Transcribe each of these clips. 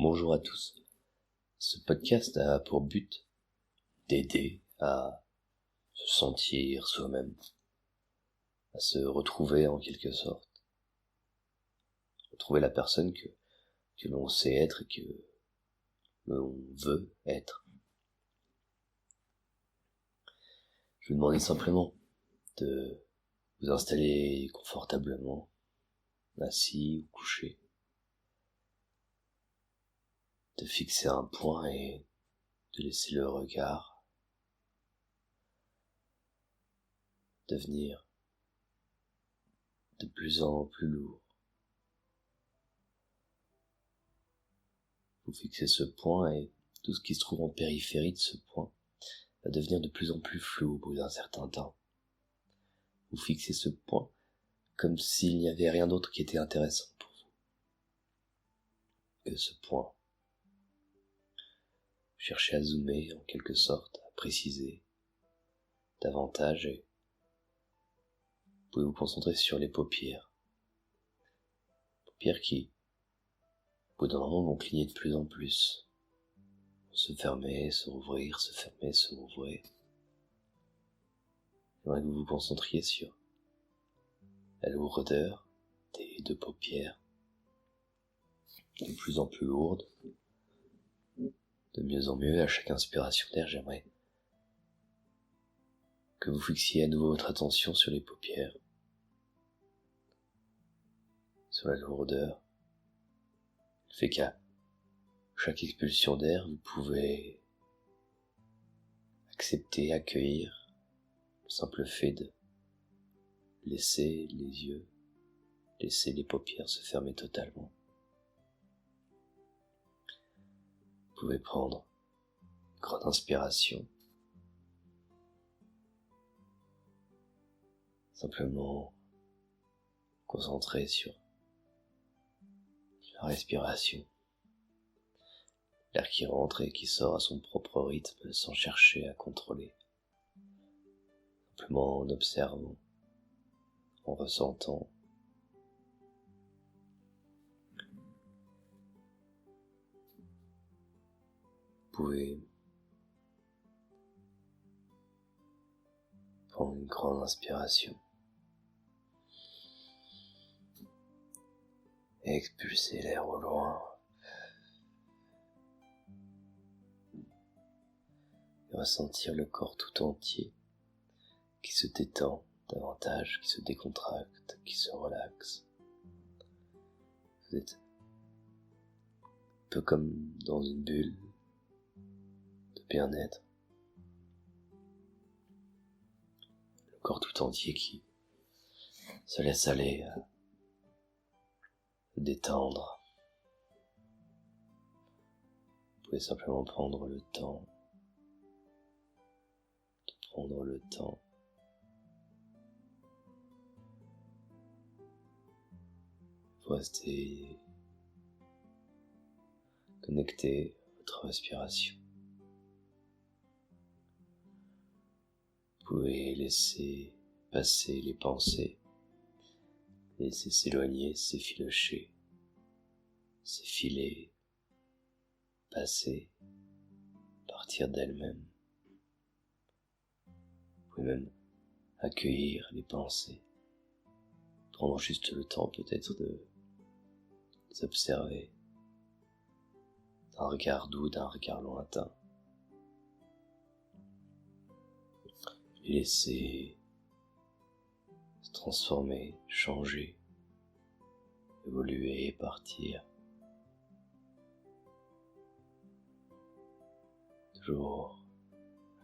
Bonjour à tous. Ce podcast a pour but d'aider à se sentir soi-même, à se retrouver en quelque sorte, retrouver la personne que l'on sait être et que l'on veut être. Je vous demandais simplement de vous installer confortablement, assis ou couché, de fixer un point et de laisser le regard devenir de plus en plus lourd. Vous fixez ce point et tout ce qui se trouve en périphérie de ce point va devenir de plus en plus flou au bout d'un certain temps. Vous fixez ce point comme s'il n'y avait rien d'autre qui était intéressant pour vous que ce point. Cherchez à zoomer en quelque sorte, à préciser davantage et vous pouvez vous concentrer sur les paupières. Paupières qui, au bout d'un moment, vont cligner de plus en plus. Se fermer, se rouvrir, se fermer, se rouvrir. J'aimerais que vous vous concentriez sur la lourdeur des deux paupières, de plus en plus lourdes, de mieux en mieux. À chaque inspiration d'air, j'aimerais que vous fixiez à nouveau votre attention sur les paupières, sur la lourdeur. Le fait qu'à chaque expulsion d'air, vous pouvez accepter, accueillir le simple fait de laisser les yeux, laisser les paupières se fermer totalement. Vous pouvez prendre une grande inspiration, simplement concentrer sur la respiration, l'air qui rentre et qui sort à son propre rythme sans chercher à contrôler, simplement en observant, en ressentant. Vous pouvez prendre une grande inspiration et expulser l'air au loin. Et ressentir le corps tout entier qui se détend davantage, qui se décontracte, qui se relaxe. Vous êtes un peu comme dans une bulle de bien-être. Le corps tout entier qui se laisse aller à se détendre. Vous pouvez simplement prendre le temps Vous restez connecté à votre respiration. Vous pouvez laisser passer les pensées, laisser s'éloigner, s'effilocher, s'effiler, passer, partir d'elles-mêmes. Vous pouvez même accueillir les pensées, prendre juste le temps peut-être de les observer d'un regard doux, d'un regard lointain, les laisser se transformer, changer, évoluer, partir, toujours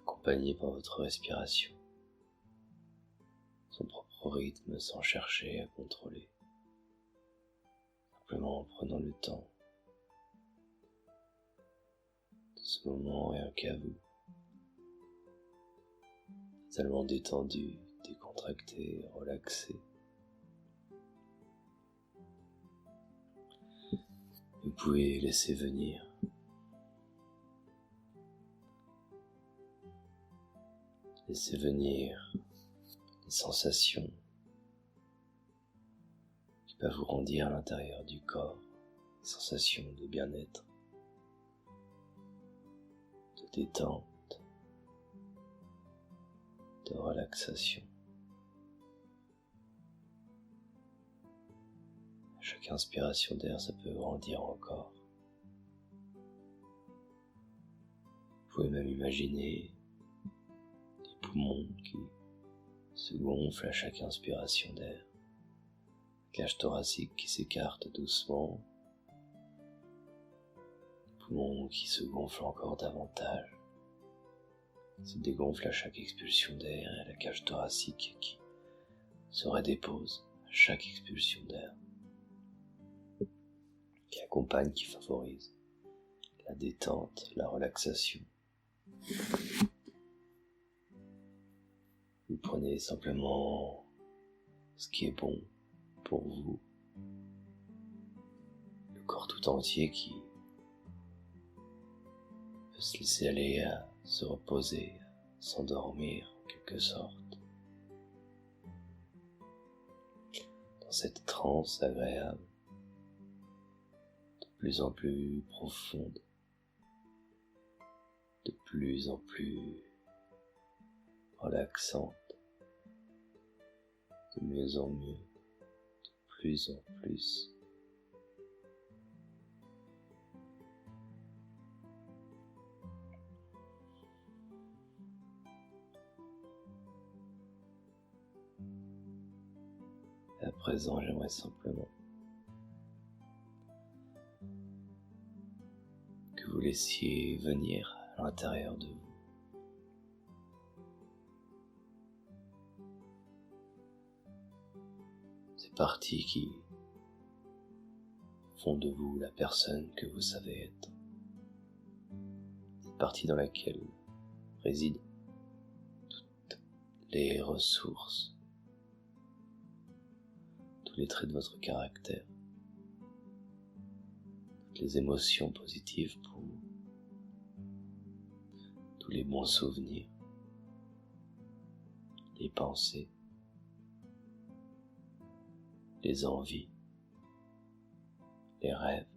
accompagné par votre respiration, son propre rythme sans chercher à contrôler, simplement en prenant le temps de ce moment rien qu'à vous, totalement détendu, décontracté, relaxé. Vous pouvez laisser venir les sensations qui peuvent vous grandir à l'intérieur du corps, des sensations de bien-être, détente, de relaxation. À chaque inspiration d'air, ça peut grandir encore. Vous pouvez même imaginer les poumons qui se gonflent à chaque inspiration d'air, la cage thoracique qui s'écarte doucement, les poumons qui se gonflent encore davantage, se dégonflent à chaque expulsion d'air, et la cage thoracique qui se redépose à chaque expulsion d'air, qui accompagne, qui favorise la détente, la relaxation. Vous prenez simplement ce qui est bon pour vous, le corps tout entier qui peut se laisser aller à se reposer, à s'endormir en quelque sorte, dans cette transe agréable, de plus en plus profonde, de plus en plus relaxante, de mieux en mieux, de plus en plus. Et à présent, j'aimerais simplement que vous laissiez venir à l'intérieur de vous ces parties qui font de vous la personne que vous savez être, cette partie dans laquelle résident toutes les ressources, tous les traits de votre caractère, toutes les émotions positives pour vous, tous les bons souvenirs, les pensées, les envies, les rêves,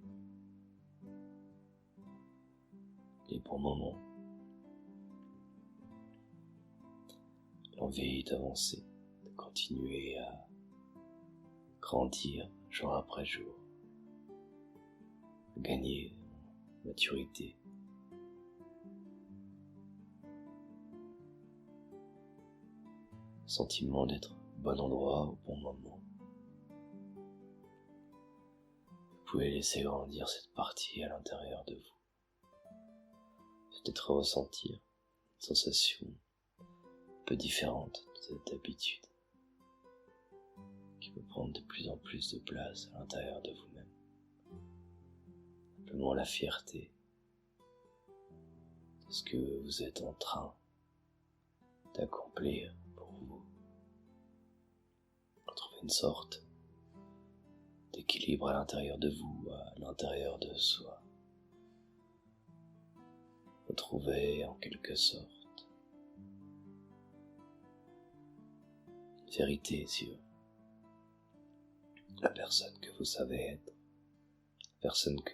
les bons moments, l'envie d'avancer, de continuer à grandir jour après jour, gagner en maturité. Le sentiment d'être au bon endroit au bon moment. Vous pouvez laisser grandir cette partie à l'intérieur de vous. Peut-être ressentir une sensation un peu différente de d'habitude, qui peut prendre de plus en plus de place à l'intérieur de vous-même. Simplement la fierté de ce que vous êtes en train d'accomplir pour vous. Retrouver une sorte d'équilibre à l'intérieur de vous, à l'intérieur de soi. Retrouver en quelque sorte une vérité sur la personne que vous savez être, la personne que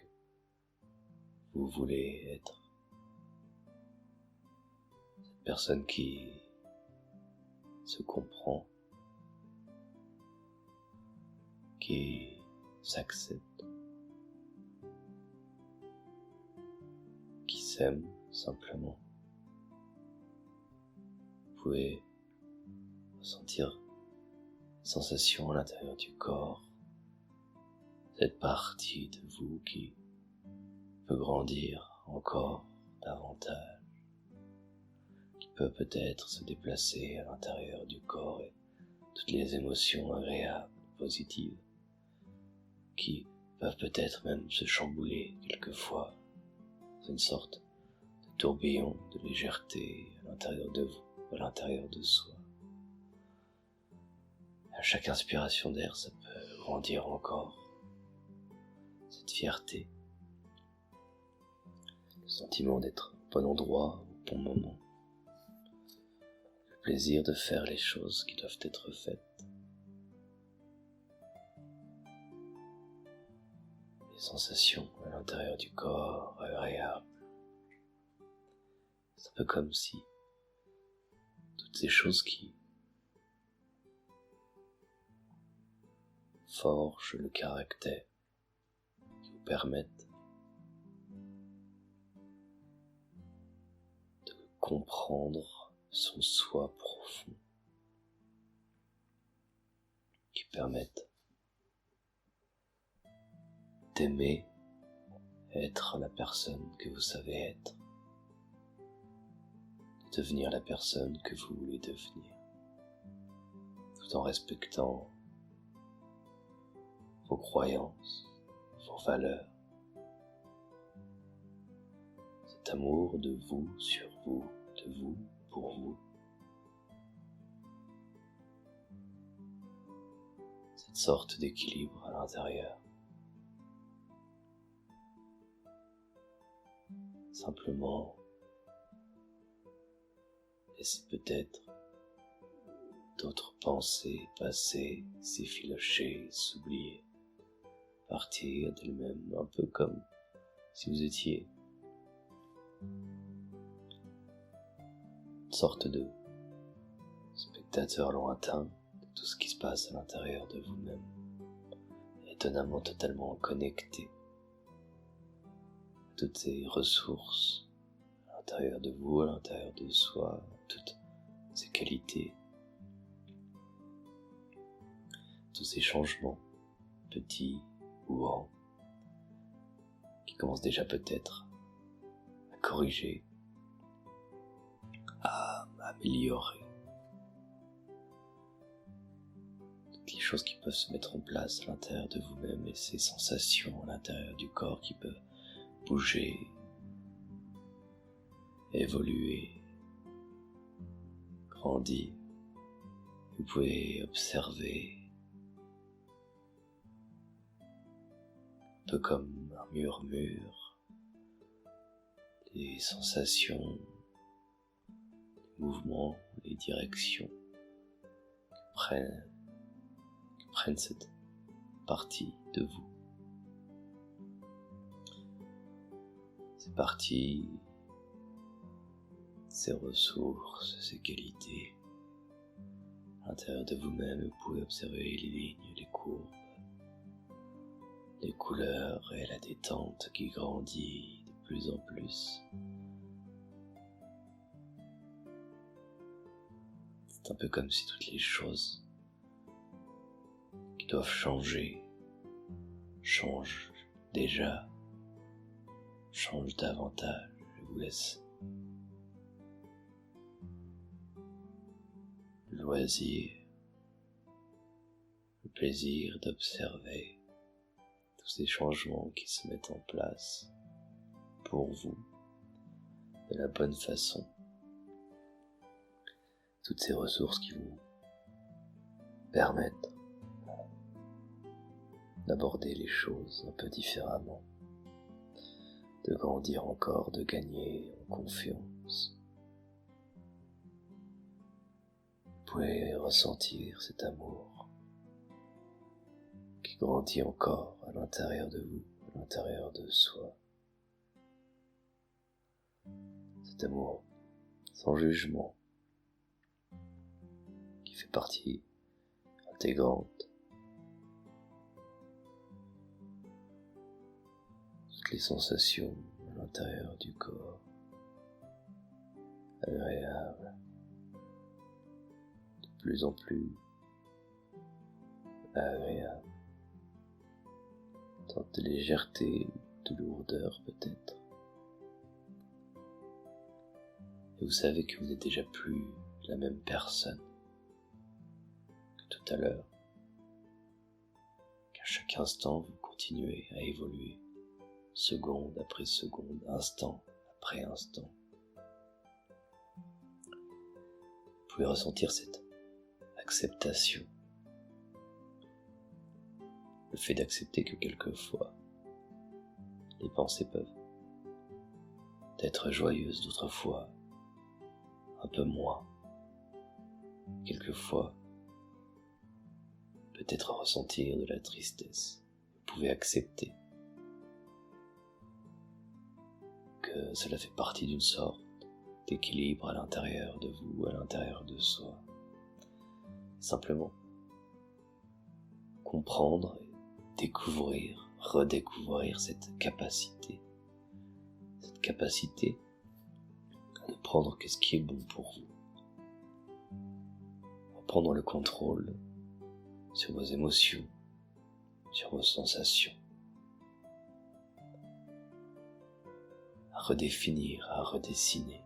vous voulez être, cette personne qui se comprend, qui s'accepte, qui s'aime simplement. Vous pouvez ressentir une sensation à l'intérieur du corps, cette partie de vous qui peut grandir encore davantage, qui peut peut-être se déplacer à l'intérieur du corps, et toutes les émotions agréables, positives, qui peuvent peut-être même se chambouler quelquefois dans une sorte de tourbillon de légèreté à l'intérieur de vous, à l'intérieur de soi. À chaque inspiration d'air, ça peut grandir encore. Cette fierté, le sentiment d'être au bon endroit, au bon moment, le plaisir de faire les choses qui doivent être faites, les sensations à l'intérieur du corps agréables, C'est un peu comme si toutes ces choses qui forgent le caractère, qui vous permettent de comprendre son soi profond, qui permettent d'aimer être la personne que vous savez être, de devenir la personne que vous voulez devenir, tout en respectant vos croyances, vos valeurs, cet amour de vous sur vous, de vous pour vous, cette sorte d'équilibre à l'intérieur. Simplement, laissez peut-être d'autres pensées passer, s'effilocher, s'oublier, partir d'elles-mêmes, un peu comme si vous étiez une sorte de spectateur lointain de tout ce qui se passe à l'intérieur de vous-même, étonnamment totalement connecté à toutes ces ressources à l'intérieur de vous, à l'intérieur de soi, toutes ces qualités, tous ces changements, petits ou grands, qui commencent déjà peut-être à corriger, à améliorer toutes les choses qui peuvent se mettre en place à l'intérieur de vous-même et ces sensations à l'intérieur du corps qui peuvent bouger, évoluer, grandir. Vous pouvez observer, un peu comme un murmure, les sensations, les mouvements, les directions qui prennent cette partie de vous. Ces parties, ces ressources, ces qualités. À l'intérieur de vous-même, vous pouvez observer les lignes, les courbes, les couleurs et la détente qui grandit de plus en plus. C'est un peu comme si toutes les choses qui doivent changer changent déjà, changent davantage. Je vous laisse le loisir, le plaisir d'observer tous ces changements qui se mettent en place pour vous de la bonne façon. Toutes ces ressources qui vous permettent d'aborder les choses un peu différemment, de grandir encore, de gagner en confiance. Vous pouvez ressentir cet amour qui grandit encore à l'intérieur de vous, à l'intérieur de soi. Cet amour sans jugement qui fait partie intégrante toutes les sensations à l'intérieur du corps, agréables, de plus en plus agréables, une sorte de légèreté, de lourdeur peut-être. Et vous savez que vous n'êtes déjà plus la même personne que tout à l'heure, qu'à chaque instant vous continuez à évoluer, seconde après seconde, instant après instant. Vous pouvez ressentir cette acceptation, le fait d'accepter que quelquefois les pensées peuvent être joyeuses, d'autres fois un peu moins, quelquefois peut-être ressentir de la tristesse. Vous pouvez accepter que cela fait partie d'une sorte d'équilibre à l'intérieur de vous, à l'intérieur de soi. Simplement comprendre et découvrir, redécouvrir cette capacité à ne prendre que ce qui est bon pour vous, à prendre le contrôle sur vos émotions, sur vos sensations, à redéfinir, à redessiner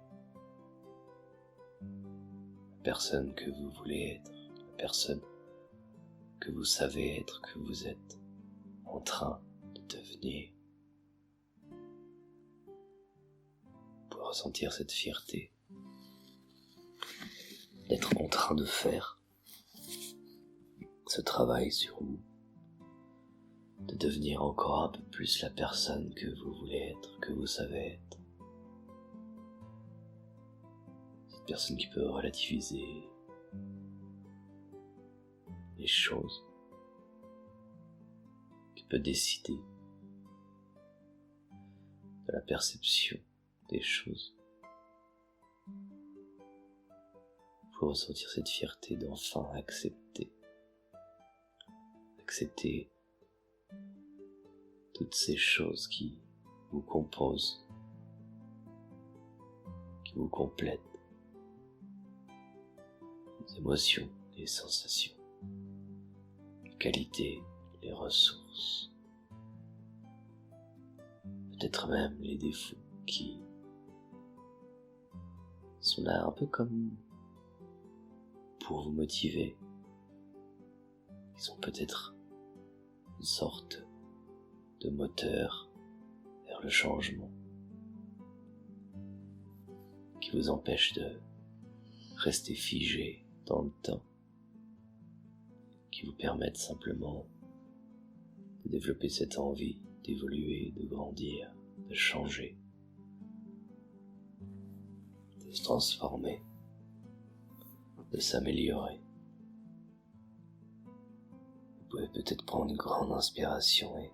la personne que vous voulez être, la personne que vous savez être, que vous êtes en train de devenir. Vous pouvez ressentir cette fierté d'être en train de faire ce travail sur vous, de devenir encore un peu plus la personne que vous voulez être, que vous savez être. Cette personne qui peut relativiser les choses, qui peut décider de la perception des choses. Vous pouvez ressentir cette fierté d'enfin accepter toutes ces choses qui vous composent, qui vous complètent, les émotions, les sensations, les qualités, les ressources, peut-être même les défauts qui sont là un peu comme pour vous motiver, qui sont peut-être une sorte de moteur vers le changement, qui vous empêche de rester figé dans le temps, qui vous permettent simplement de développer cette envie d'évoluer, de grandir, de changer, de se transformer, de s'améliorer. Vous pouvez peut-être prendre une grande inspiration et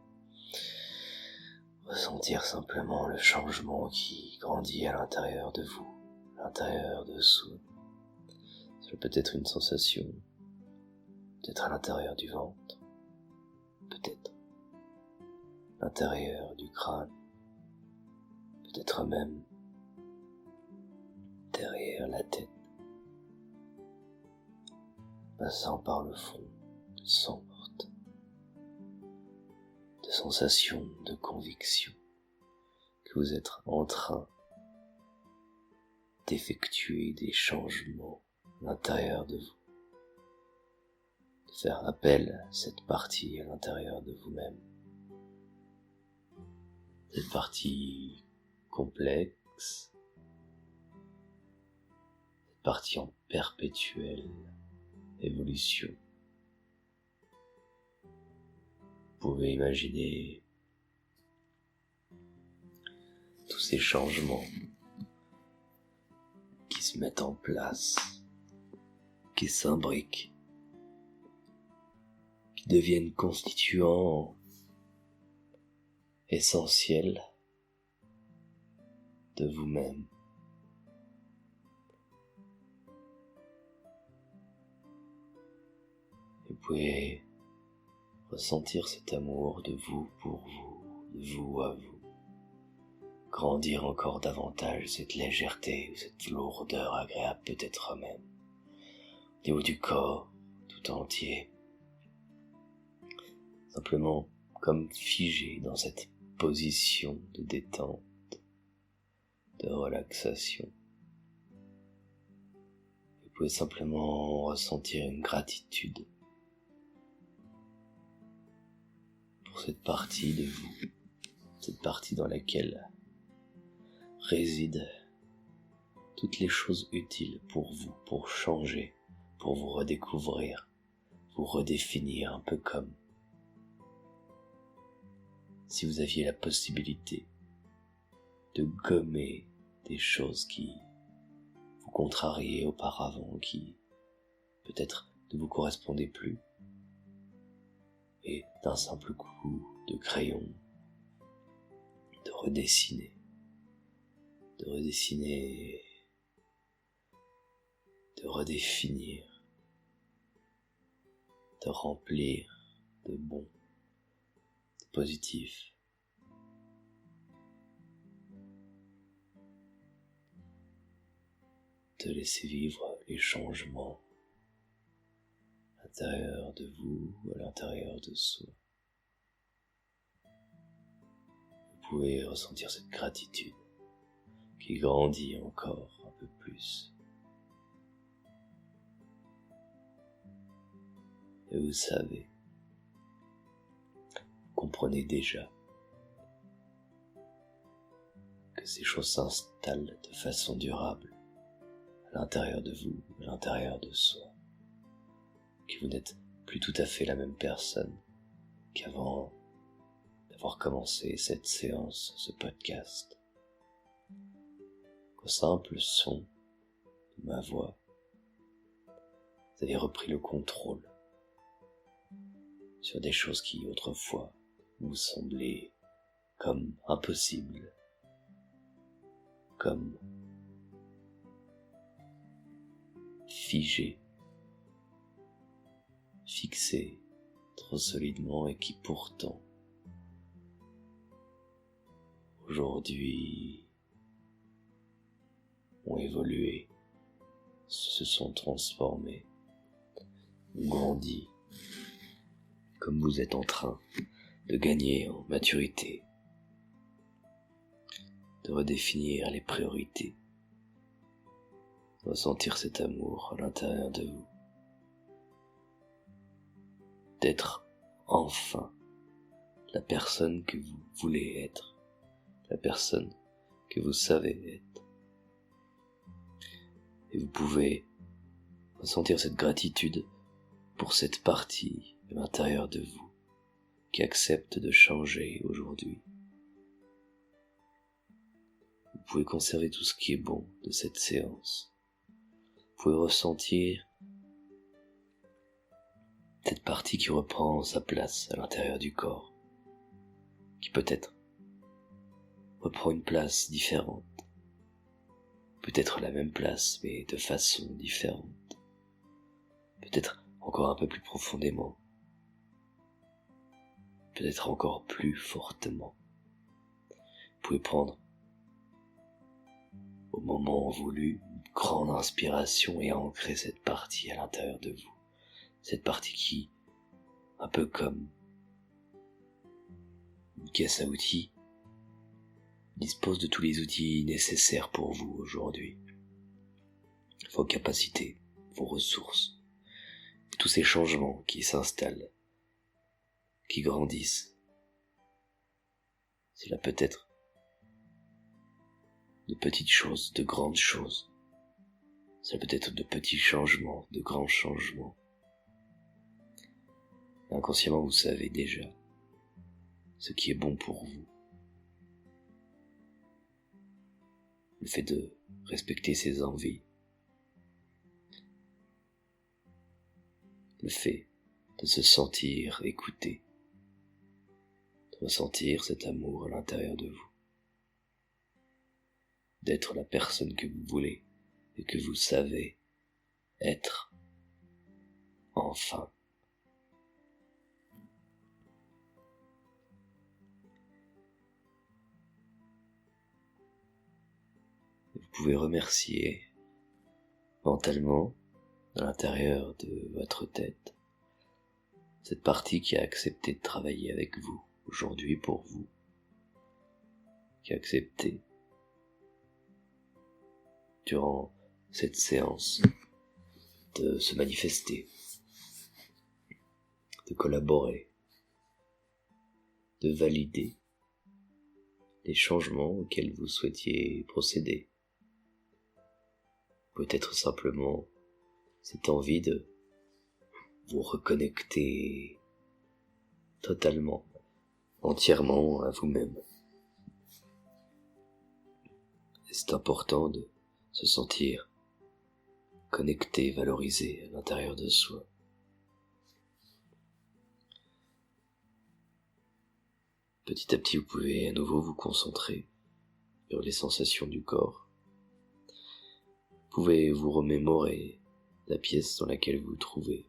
ressentir simplement le changement qui grandit à l'intérieur de vous, à l'intérieur de soi. C'est peut-être une sensation, peut-être à l'intérieur du ventre, peut-être à l'intérieur du crâne, peut-être même derrière la tête, passant par le fond de sorte de sensation, de conviction que vous êtes en train d'effectuer des changements à l'intérieur de vous, de faire appel à cette partie à l'intérieur de vous-même, cette partie complexe, cette partie en perpétuelle évolution. Vous pouvez imaginer tous ces changements qui se mettent en place, qui s'imbriquent, qui deviennent constituants essentiels de vous-même. Vous pouvez ressentir cet amour de vous pour vous, de vous à vous, grandir encore davantage cette légèreté, cette lourdeur agréable peut-être même, au niveau du corps tout entier, simplement comme figé dans cette position de détente, de relaxation. Vous pouvez simplement ressentir une gratitude pour cette partie de vous, cette partie dans laquelle résident toutes les choses utiles pour vous, pour changer, pour vous redécouvrir, vous redéfinir, un peu comme si vous aviez la possibilité de gommer des choses qui vous contrariaient auparavant, qui peut-être ne vous correspondaient plus, et d'un simple coup de crayon, de redessiner de redéfinir, de remplir de bon, de positif. De laisser vivre les changements à l'intérieur de vous ou à l'intérieur de soi. Vous pouvez ressentir cette gratitude qui grandit encore un peu plus. Et vous savez, vous comprenez déjà que ces choses s'installent de façon durable à l'intérieur de vous, à l'intérieur de soi, que vous n'êtes plus tout à fait la même personne qu'avant d'avoir commencé cette séance, ce podcast. Qu'au simple son de ma voix, vous avez repris le contrôle sur des choses qui autrefois vous semblaient comme impossibles, comme figées, fixées trop solidement et qui pourtant aujourd'hui ont évolué, se sont transformés, ont grandi, comme vous êtes en train de gagner en maturité, de redéfinir les priorités, de ressentir cet amour à l'intérieur de vous, d'être enfin la personne que vous voulez être, la personne que vous savez être. Et vous pouvez ressentir cette gratitude pour cette partie de l'intérieur de vous qui accepte de changer aujourd'hui. Vous pouvez conserver tout ce qui est bon de cette séance. Vous pouvez ressentir cette partie qui reprend sa place à l'intérieur du corps, qui peut-être reprend une place différente, peut-être la même place mais de façon différente, peut-être encore un peu plus profondément, peut-être encore plus fortement. Vous pouvez prendre au moment voulu une grande inspiration et ancrer cette partie à l'intérieur de vous, cette partie qui, un peu comme une caisse à outils, dispose de tous les outils nécessaires pour vous aujourd'hui, vos capacités, vos ressources, tous ces changements qui s'installent, qui grandissent. Cela peut être de petites choses, de grandes choses. Cela peut être de petits changements, de grands changements. Inconsciemment, vous savez déjà ce qui est bon pour vous. Le fait de respecter ses envies, le fait de se sentir écouté, de ressentir cet amour à l'intérieur de vous, d'être la personne que vous voulez et que vous savez être, enfin. Vous pouvez remercier mentalement, à l'intérieur de votre tête, cette partie qui a accepté de travailler avec vous aujourd'hui pour vous, qui a accepté durant cette séance de se manifester, de collaborer, de valider les changements auxquels vous souhaitiez procéder. Peut-être simplement cette envie de vous reconnecter totalement, entièrement à vous-même. Et c'est important de se sentir connecté, valorisé à l'intérieur de soi. Petit à petit, vous pouvez à nouveau vous concentrer sur les sensations du corps. Vous pouvez vous remémorer la pièce dans laquelle vous vous trouvez.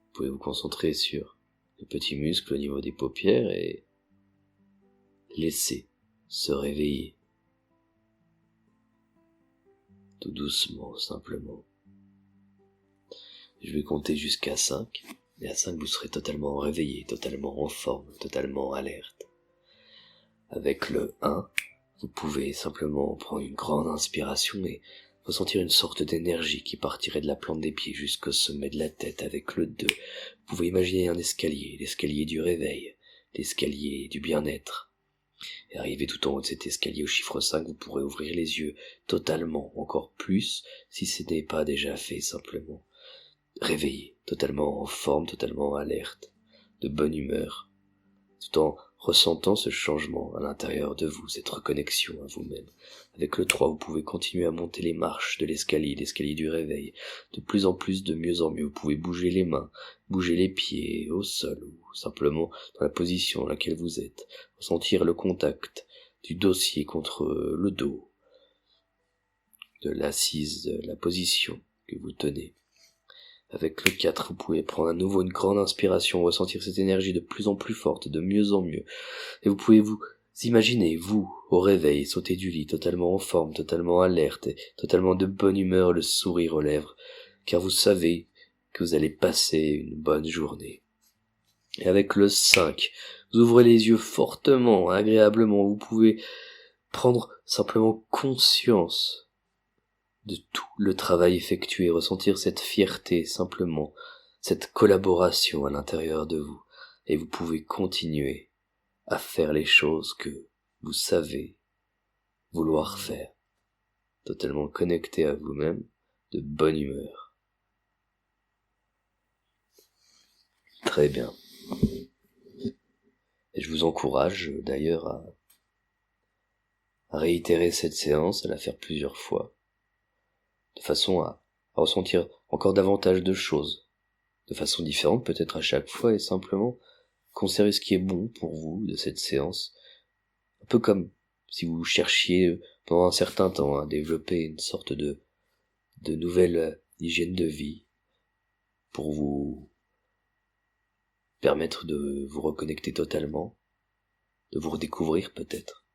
Vous pouvez vous concentrer sur les petits muscles au niveau des paupières et laisser se réveiller. Tout doucement, simplement. Je vais compter jusqu'à 5. Et à 5, vous serez totalement réveillé, totalement en forme, totalement alerte. Avec le 1, vous pouvez simplement prendre une grande inspiration et ressentir une sorte d'énergie qui partirait de la plante des pieds jusqu'au sommet de la tête. Avec le 2, vous pouvez imaginer un escalier, l'escalier du réveil, l'escalier du bien-être. Et arrivé tout en haut de cet escalier au chiffre 5, vous pourrez ouvrir les yeux totalement, encore plus, si ce n'est pas déjà fait, simplement. Réveillé, totalement en forme, totalement alerte, de bonne humeur, tout en ressentant ce changement à l'intérieur de vous, cette reconnexion à vous-même. Avec le 3, vous pouvez continuer à monter les marches de l'escalier du réveil, de plus en plus, de mieux en mieux. Vous pouvez bouger les mains, bouger les pieds au sol, ou simplement dans la position dans laquelle vous êtes, ressentir le contact du dossier contre le dos, de l'assise, de la position que vous tenez. Avec le 4, vous pouvez prendre à nouveau une grande inspiration, ressentir cette énergie de plus en plus forte, de mieux en mieux. Et vous pouvez vous imaginer, vous, au réveil, sauter du lit, totalement en forme, totalement alerte, et totalement de bonne humeur, le sourire aux lèvres, car vous savez que vous allez passer une bonne journée. Et avec le 5, vous ouvrez les yeux fortement, agréablement, vous pouvez prendre simplement conscience de tout le travail effectué, ressentir cette fierté simplement, cette collaboration à l'intérieur de vous, et vous pouvez continuer à faire les choses que vous savez vouloir faire, totalement connecté à vous-même, de bonne humeur. Très bien. Et je vous encourage d'ailleurs à réitérer cette séance, à la faire plusieurs fois, de façon à ressentir encore davantage de choses, de façon différente peut-être à chaque fois, et simplement conserver ce qui est bon pour vous de cette séance, un peu comme si vous cherchiez pendant un certain temps à développer une sorte de nouvelle hygiène de vie pour vous permettre de vous reconnecter totalement, de vous redécouvrir peut-être,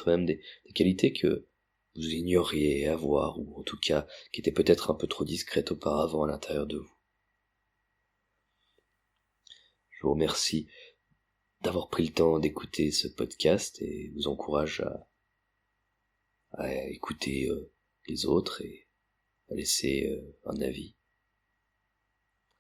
même des qualités que vous ignoriez avoir, ou en tout cas qui étaient peut-être un peu trop discrètes auparavant à l'intérieur de vous. Je vous remercie d'avoir pris le temps d'écouter ce podcast et vous encourage à écouter les autres et à laisser un avis.